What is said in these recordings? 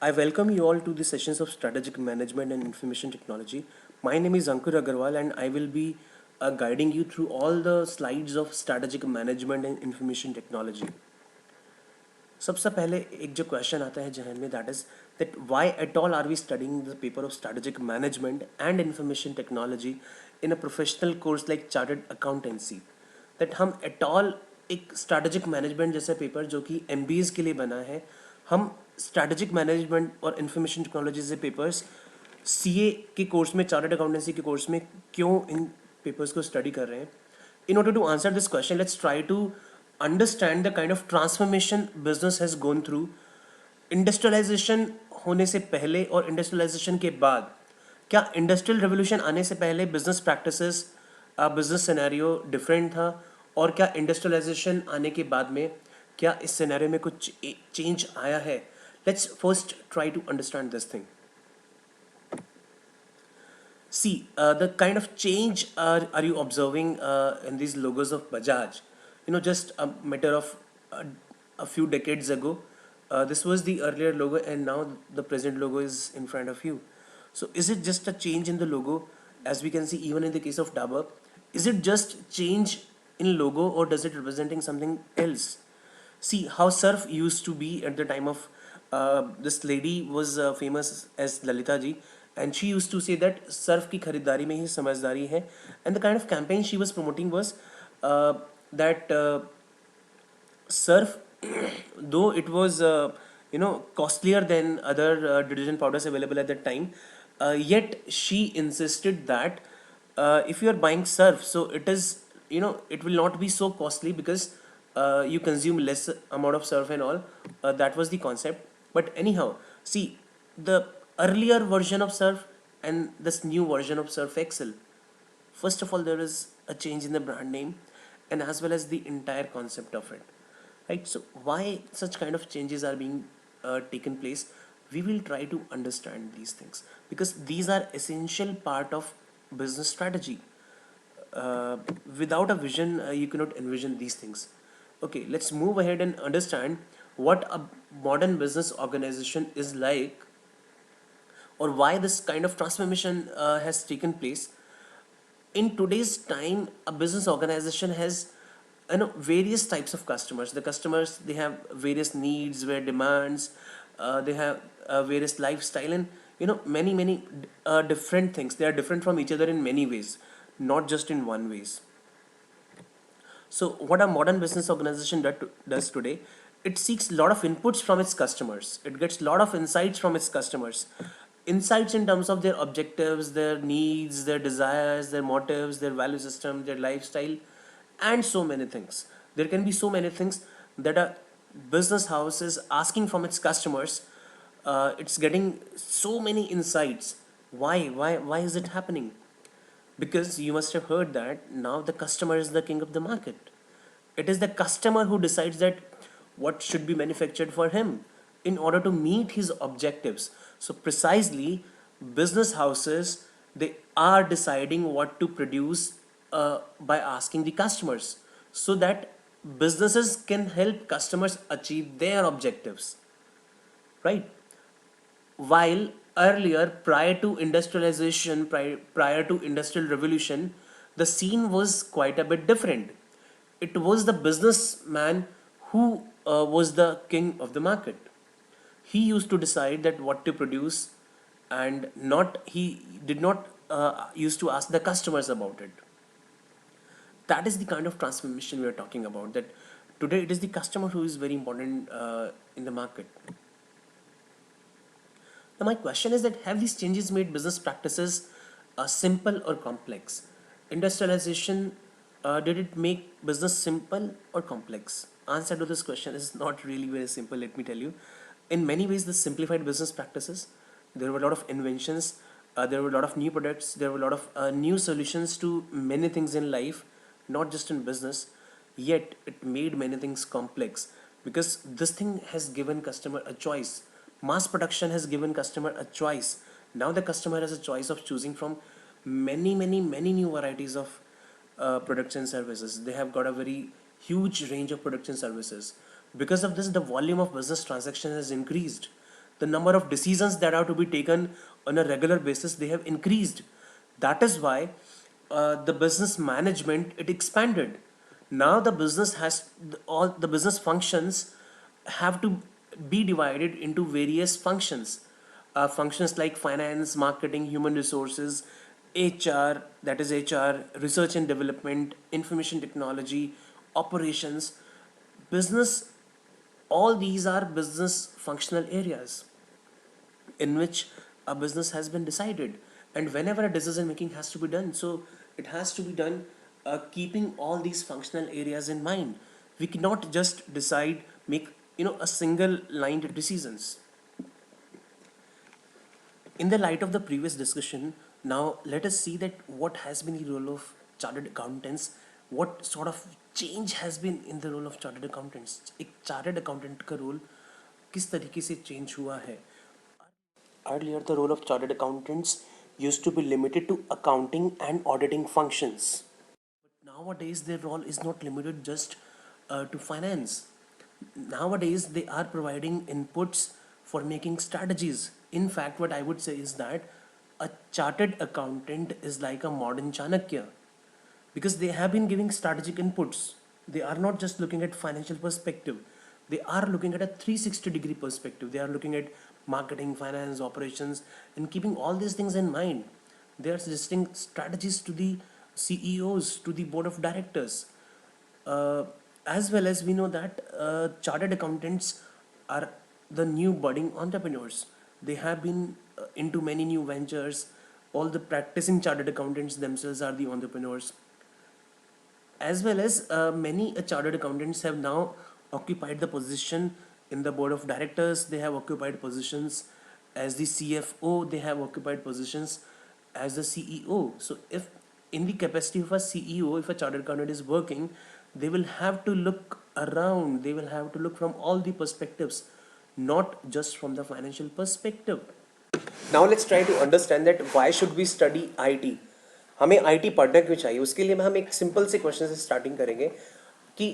I welcome you all to the sessions of Strategic Management and Information Technology. My name is Ankur Agarwal and I will be guiding you through all the slides of Strategic Management and Information Technology. सबसे पहले एक जो question आता है जहन में that is that why at all are we studying the paper of strategic management and information technology in a professional course like chartered accountancy that हम at all एक स्ट्रेटेजिक मैनेजमेंट जैसा पेपर जो कि MBAs के लिए बना है हम स्ट्रेटेजिक मैनेजमेंट और इंफॉर्मेशन टेक्नोलॉजी से पेपर्स CA के कोर्स में चार्टर्ड अकाउंटेंसी के कोर्स में क्यों इन पेपर्स को स्टडी कर रहे हैं. In order to answer this question, let's try to understand the kind of transformation business has gone through. Industrialisation होने से पहले और इंडस्ट्रियलाइजेशन के बाद क्या इंडस्ट्रियल रेवोल्यूशन आने से पहले business practices business scenario different था और क्या इंडस्ट्रियलाइजेशन आने के बाद में क्या इस सिनेरियो में कुछ चेंज आया है. Let's first try to understand this thing. See, the kind of change are you observing in these logos of Bajaj? Just a matter of a few decades ago, this was the earlier logo, and now the present logo is in front of you. So, is it just a change in the logo, as we can see even in the case of Dabur? Is it just change in logo, or does it representing something else? See how surf used to be at the time of this lady was famous as Lalita ji, and she used to say that surf की खरीदारी में ही समझदारी है, and the kind of campaign she was promoting was that surf though it was costlier than other detergent powders available at that time, yet she insisted that if you are buying surf, so it is it will not be so costly because you consume less amount of surf and all. That was the concept. But anyhow, see the earlier version of surf and this new version of Surf Excel. First of all, there is a change in the brand name and as well as the entire concept of it, right? So why such kind of changes are being taken place, we will try to understand these things because these are essential part of business strategy. Without a vision, you cannot envision these things. Okay, let's move ahead and understand what a modern business organization is like or why this kind of transformation has taken place. In today's time, a business organization has various types of customers. The customers, they have various needs, their demands, they have various lifestyle, and many different things. They are different from each other in many ways, not just in one ways. So what a modern business organization does today, it seeks a lot of inputs from its customers. It gets a lot of insights from its customers. Insights in terms of their objectives, their needs, their desires, their motives, their value system, their lifestyle, and so many things. There can be so many things that a business house is asking from its customers. It's getting so many insights. Why is it happening? Because you must have heard that now the customer is the king of the market. It is the customer who decides that what should be manufactured for him in order to meet his objectives. So precisely, business houses, they are deciding what to produce by asking the customers so that businesses can help customers achieve their objectives, right? While earlier, prior to industrialization, prior to industrial revolution, the scene was quite a bit different. It was the businessman who was the king of the market. He used to decide that what to produce, and not he did not used to ask the customers about it. That is the kind of transformation we are talking about. That today it is the customer who is very important in the market. Now, my question is that have these changes made business practices simple or complex? Industrialization, did it make business simple or complex? Answer to this question is not really very simple, let me tell you. In many ways, this simplified business practices. There were a lot of inventions, there were a lot of new products, there were a lot of new solutions to many things in life, not just in business. Yet, it made many things complex because this thing has given customer a choice. Mass production has given customer a choice. Now the customer has a choice of choosing from many new varieties of products and services. They have got a very huge range of products and services. Because of this, the volume of business transaction has increased. The number of decisions that are to be taken on a regular basis, they have increased. That is why the business management, it expanded. Now the business has, all the business functions have to be divided into various functions. Functions like finance, marketing, human resources, HR, that is HR, research and development, information technology, operations, business. All these are business functional areas in which a business has been decided, and whenever a decision making has to be done, so it has to be done keeping all these functional areas in mind. We cannot just decide, make, a single lined decisions. In the light of the previous discussion, now let us see that what has been the role of chartered accountants, what sort of change has been in the role of chartered accountants. एक chartered accountant का role किस तरीके से change हुआ है. Earlier, the role of chartered accountants used to be limited to accounting and auditing functions. But nowadays, their role is not limited just to finance. Nowadays, they are providing inputs for making strategies. In fact, what I would say is that a chartered accountant is like a modern Chanakya, because they have been giving strategic inputs. They are not just looking at financial perspective, they are looking at a 360-degree perspective. They are looking at marketing, finance, operations, and keeping all these things in mind. They are suggesting strategies to the CEOs, to the board of directors. As well as we know that chartered accountants are the new budding entrepreneurs. They have been into many new ventures. All the practicing chartered accountants themselves are the entrepreneurs. As well as many chartered accountants have now occupied the position in the board of directors. They have occupied positions as the CFO. They have occupied positions as the CEO. So if in the capacity of a CEO, if a chartered accountant is working, they will have to look around, they will have to look from all the perspectives, not just from the financial perspective. Now let's try to understand that why should we study IT. हमें IT पढ़ना क्यों चाहिए. उसके लिए हम एक simple से question से स्टार्टिंग करेंगे कि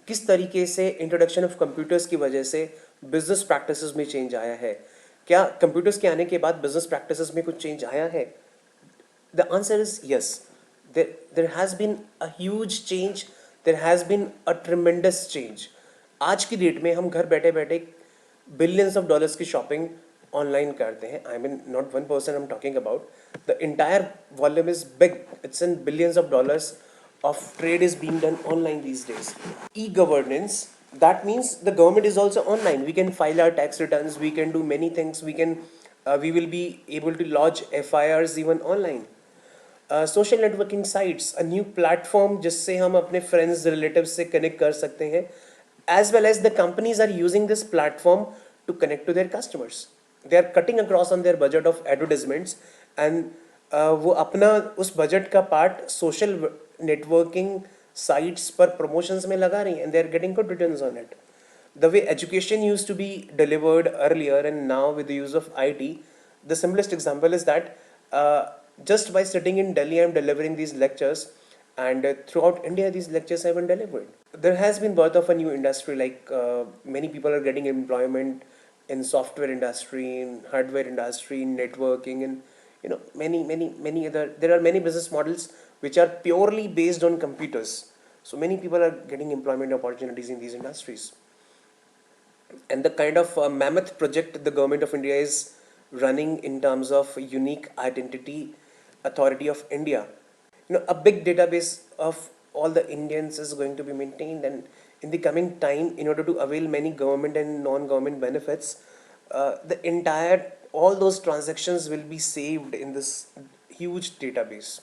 किस तरीके से इंट्रोडक्शन ऑफ कंप्यूटर्स की वजह से बिजनेस प्रैक्टिसेस में चेंज आया है. क्या कंप्यूटर्स के आने के बाद बिजनेस प्रैक्टिसेस में कुछ चेंज आया है? The answer is yes. There has been a huge change. There has been a tremendous change. आज की डेट में हम घर बैठे बैठे बिलियंस ऑफ डॉलर्स की शॉपिंग ऑनलाइन करते हैं. I mean not one person I am talking about. The entire volume is big. It's in billions of dollars of trade is being done online these days. E-governance, that means the government is also online. We can file our tax returns, we can do many things, we will be able to lodge FIRs even online. Social networking sites, a new platform जिससे हम अपने friends relatives से connect कर सकते हैं, as well as the companies are using this platform to connect to their customers. They are cutting across on their budget of advertisements and वो अपना उस बजट का पार्ट सोशल नेटवर्किंग साइट्स पर promotions में लगा रही हैं and they are getting good returns on it. The way education used to be delivered earlier and now with the use of IT, the simplest example is that just by sitting in Delhi, I'm delivering these lectures, and throughout India, these lectures have been delivered. There has been birth of a new industry, like many people are getting employment in software industry, in hardware industry, in networking, and many other. There are many business models which are purely based on computers. So many people are getting employment opportunities in these industries. And the kind of mammoth project the government of India is running in terms of unique identity authority of India. A big database of all the Indians is going to be maintained, and in the coming time, in order to avail many government and non-government benefits, all those transactions will be saved in this huge database.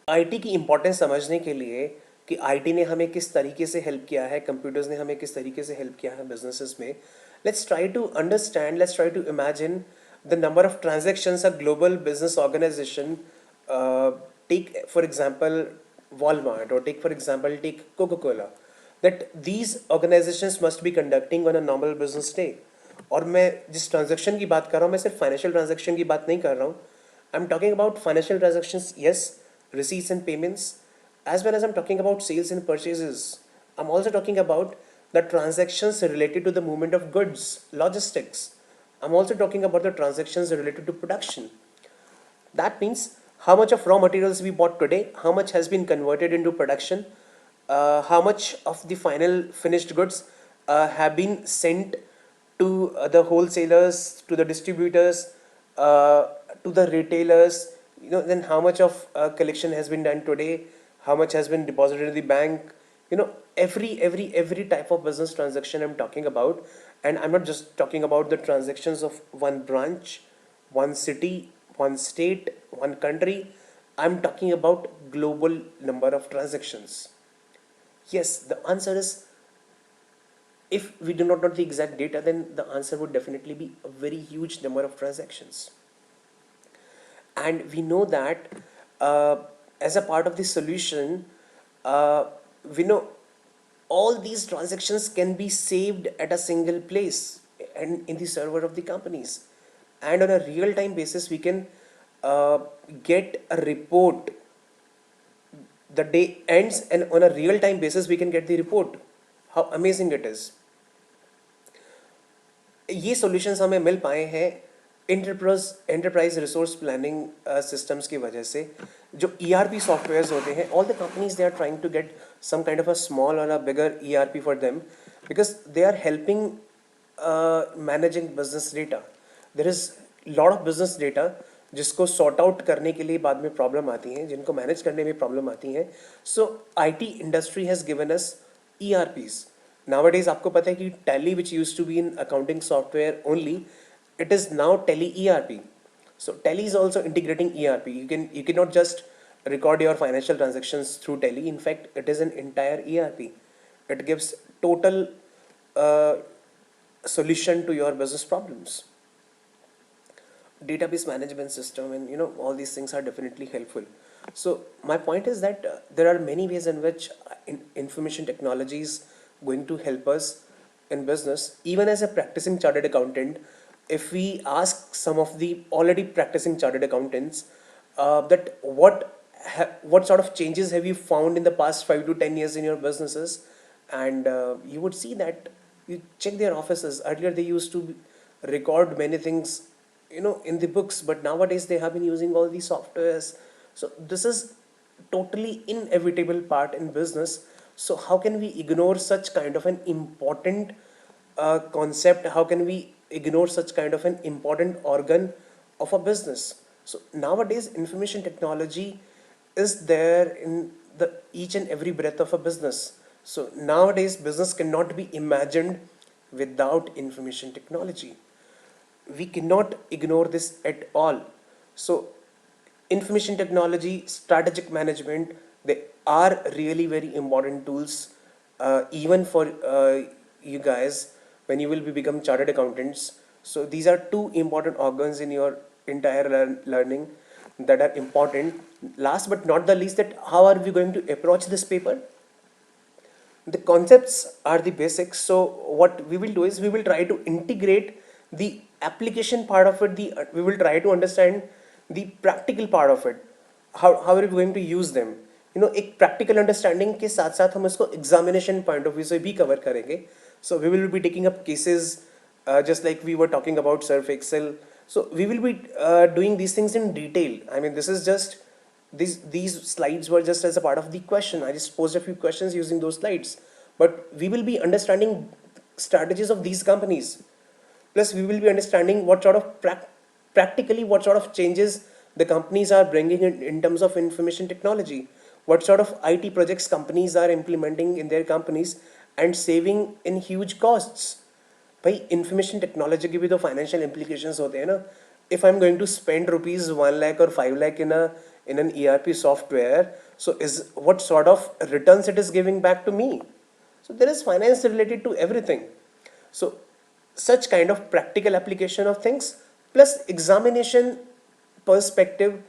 IT की importance समझने के लिए कि IT ने हमें किस तरीके से हेल्प किया है, कंप्यूटर्स ने हमें किस तरीके से हेल्प किया है बिजनेसेस में, let's try to understand, let's try to imagine the number of transactions a global business organization, take for example Walmart, or take Coca-Cola, that these organizations must be conducting on a normal business day. और मैं जिस transaction की बात कर रहा हूँ, मैं सिर्फ फाइनेंशियल ट्रांजेक्शन की बात नहीं कर रहा हूँ. I am talking about financial transactions, yes, receipts and payments, as well as I'm talking about sales and purchases. I'm also talking about the transactions related to the movement of goods, logistics, I'm also talking about the transactions related to production. That means how much of raw materials we bought today, how much has been converted into production, how much of the final finished goods have been sent to the wholesalers, to the distributors, uh, to the retailers. Then how much of collection has been done today, how much has been deposited in the bank. Every type of business transaction I'm talking about, and I'm not just talking about the transactions of one branch, one city, one state, one country. I'm talking about global number of transactions. Yes, the answer is, if we do not know the exact data, then the answer would definitely be a very huge number of transactions. And we know that uh, as a part of the solution, uh, we know all these transactions can be saved at a single place and in the server of the companies. And on a real time basis, we can uh, get a report. The day ends, and on a real time basis, we can get the report. How amazing it is. ये solutions हमें मिल पाए हैं enterprise resource planning systems की वजह से. जो ERP softwares होते हैं, all the companies they are trying to get some kind of a small or a bigger ERP for them, because they are helping managing business data. There is lot of business data जिसको sort out करने के लिए बाद में problem आती हैं, जिनको manage करने में प्रॉब्लम आती हैं. सो IT industry has given us ERPs. Nowadays आपको पता है कि Tally, which used to be in accounting software only, it is now Tally ERP. So Tally is also integrating ERP. You cannot just record your financial transactions through Tally. In fact, it is an entire ERP. It gives total uh, solution to your business problems. Database management system, and all these things are definitely helpful. So my point is that there are many ways in which information technology is going to help us in business. Even as a practicing chartered accountant, if we ask some of the already practicing chartered accountants that what sort of changes have you found in the past 5 to 10 years in your businesses, and you would see that you check their offices. Earlier they used to record many things in the books, but nowadays they have been using all these softwares. So this is totally inevitable part in business. So how can we ignore such kind of an important concept? How can we ignore such kind of an important organ of a business? So nowadays information technology is there in the each and every breath of a business. So nowadays business cannot be imagined without information technology. We cannot ignore this at all. So information technology, strategic management, they are really very important tools, even for you guys when you will be become chartered accountants. So these are two important organs in your entire learning that are important. Last but not the least, that how are we going to approach this paper? The concepts are the basics. So what we will do is we will try to integrate the application part of it. We will try to understand the practical part of it. How are we going to use them? एक practical understanding के साथ साथ हम इसको examination point of view से भी cover करेंगे. So we will be taking up cases, just like we were talking about Surf Excel. So we will be doing these things in detail. I mean, this is just these slides were just as a part of the question. I just posed a few questions using those slides, but we will be understanding strategies of these companies. Plus, we will be understanding what sort of practically what sort of changes the companies are bringing in terms of information technology. What sort of IT projects companies are implementing in their companies and saving in huge costs. भाई information technology की भी तो financial implications होते हैं ना. If I'm going to spend rupees 1 lakh or 5 lakh in an ERP software, so is what sort of returns it is giving back to me? So there is finance related to everything. So such kind of practical application of things plus examination perspective,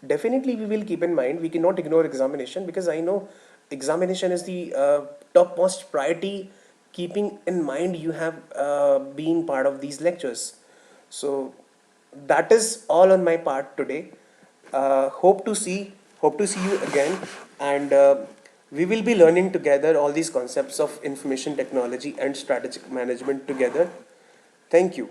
definitely we will keep in mind. We cannot ignore examination, because I know examination is the topmost priority, keeping in mind you have been part of these lectures. So that is all on my part today. Hope to see you again, and we will be learning together all these concepts of information technology and strategic management together. Thank you.